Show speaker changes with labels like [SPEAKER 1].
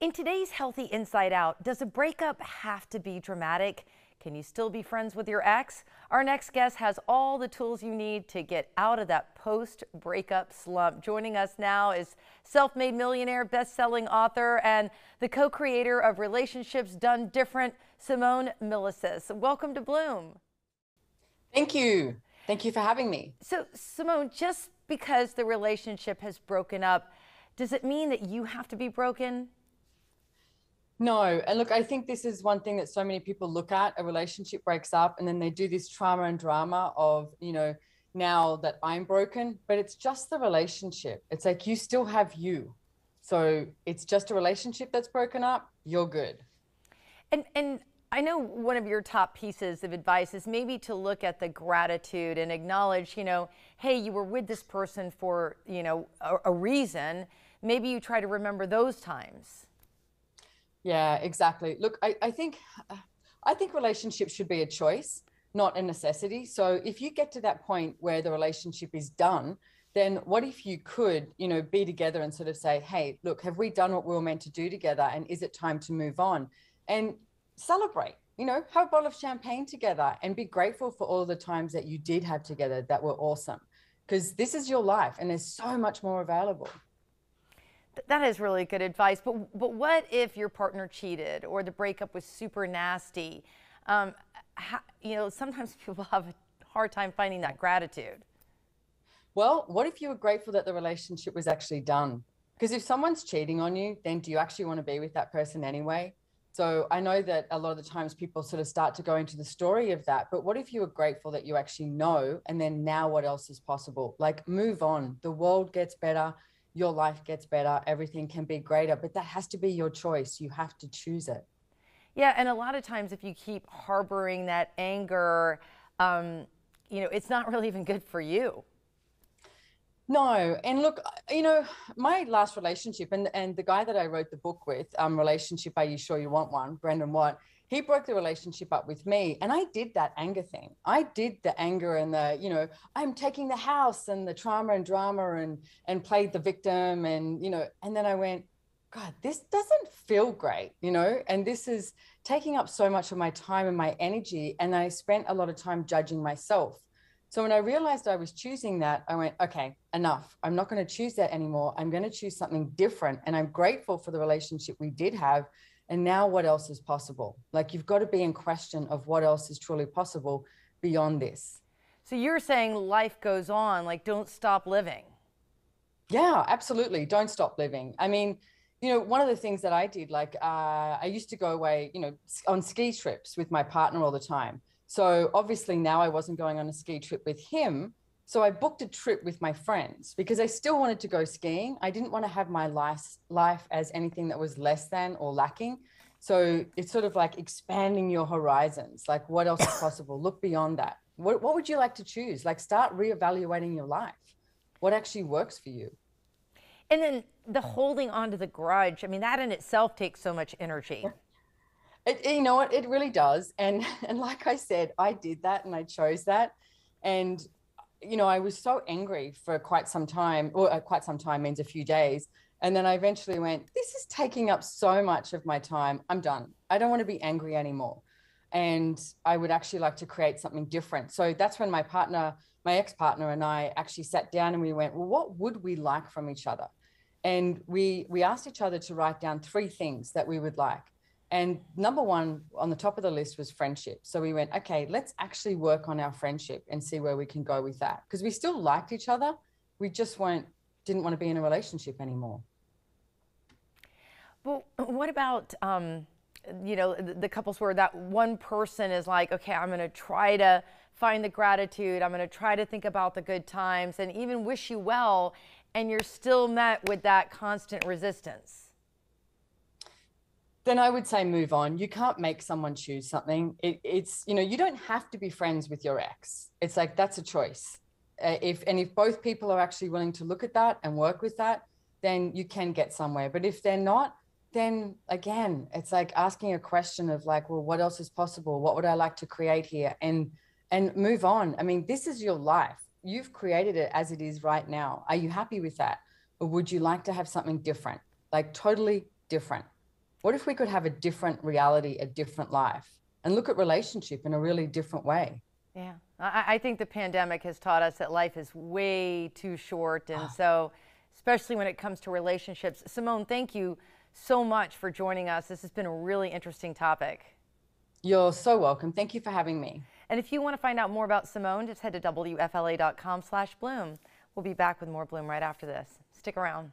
[SPEAKER 1] In today's Healthy Inside Out, does a breakup have to be dramatic? Can you still be friends with your ex? Our next guest has all the tools you need to get out of that post-breakup slump. Joining us now is self-made millionaire, best-selling author, and the co-creator of Relationships Done Different, Simone Milasas. Welcome to Bloom.
[SPEAKER 2] Thank you. Thank you for having me.
[SPEAKER 1] So, Simone, just because the relationship has broken up, does it mean that you have to be broken?
[SPEAKER 2] No, and look, I think this is one thing that so many people look at. A relationship breaks up and then they do this trauma and drama of, now that I'm broken, but it's just the relationship. It's like you still have you. So it's just a relationship that's broken up, you're good.
[SPEAKER 1] And I know one of your top pieces of advice is maybe to look at the gratitude and acknowledge, hey, you were with this person for, a reason. Maybe you try to remember those times.
[SPEAKER 2] Yeah, exactly. Look, I think relationships should be a choice, not a necessity. So if you get to that point where the relationship is done, then what if you could, be together and sort of say, hey, look, have we done what we were meant to do together? And is it time to move on? And celebrate, have a bottle of champagne together and be grateful for all the times that you did have together that were awesome. Because this is your life and there's so much more available.
[SPEAKER 1] That is really good advice. But what if your partner cheated or the breakup was super nasty? Sometimes people have a hard time finding that gratitude.
[SPEAKER 2] Well, what if you were grateful that the relationship was actually done? Because if someone's cheating on you, then do you actually want to be with that person anyway? So I know that a lot of the times people sort of start to go into the story of that. But what if you were grateful that you actually know, and then now what else is possible? Like, move on. The world gets better. Your life gets better, everything can be greater, but that has to be your choice. You have to choose it.
[SPEAKER 1] Yeah, and a lot of times if you keep harboring that anger, it's not really even good for you.
[SPEAKER 2] No, and look, my last relationship and the guy that I wrote the book with, Relationship, Are You Sure You Want One, Brendan Watt, he broke the relationship up with me. And I did that anger thing. I did the anger and the, I'm taking the house and the trauma and drama and played the victim. And, and then I went, God, this doesn't feel great, and this is taking up so much of my time and my energy. And I spent a lot of time judging myself. So when I realized I was choosing that, I went, okay, enough. I'm not going to choose that anymore. I'm going to choose something different. And I'm grateful for the relationship we did have. And now what else is possible? Like, you've got to be in question of what else is truly possible beyond this.
[SPEAKER 1] So you're saying life goes on, like, don't stop living.
[SPEAKER 2] Yeah, absolutely. Don't stop living. I mean, one of the things that I did, like, I used to go away, on ski trips with my partner all the time. So obviously now I wasn't going on a ski trip with him. So I booked a trip with my friends because I still wanted to go skiing. I didn't want to have my life as anything that was less than or lacking. So it's sort of like expanding your horizons. Like, what else is possible? Look beyond that. What would you like to choose? Like, start reevaluating your life. What actually works for you?
[SPEAKER 1] And then the holding on to the grudge, I mean, that in itself takes so much energy.
[SPEAKER 2] It really does. And like I said, I did that and I chose that. And I was so angry for quite some time, or quite some time means a few days. And then I eventually went, this is taking up so much of my time. I'm done. I don't want to be angry anymore. And I would actually like to create something different. So that's when my ex-partner and I actually sat down and we went, well, what would we like from each other? And we asked each other to write down 3 things that we would like. And number one on the top of the list was friendship. So we went, okay, let's actually work on our friendship and see where we can go with that. Because we still liked each other. We just didn't want to be in a relationship anymore.
[SPEAKER 1] Well, what about, the couples where that one person is like, okay, I'm going to try to find the gratitude. I'm going to try to think about the good times and even wish you well. And you're still met with that constant resistance.
[SPEAKER 2] Then I would say move on. You can't make someone choose something. It's, you don't have to be friends with your ex. It's like, that's a choice. If both people are actually willing to look at that and work with that, then you can get somewhere. But if they're not, then again, it's like asking a question of like, well, what else is possible? What would I like to create here? And move on. I mean, this is your life. You've created it as it is right now. Are you happy with that? Or would you like to have something different? Like, totally different? What if we could have a different reality, a different life, and look at relationship in a really different way?
[SPEAKER 1] Yeah, I think the pandemic has taught us that life is way too short. And so, especially when it comes to relationships. Simone, thank you so much for joining us. This has been a really interesting topic.
[SPEAKER 2] You're so welcome. Thank you for having me.
[SPEAKER 1] And if you want to find out more about Simone, just head to WFLA.com/Bloom. We'll be back with more Bloom right after this. Stick around.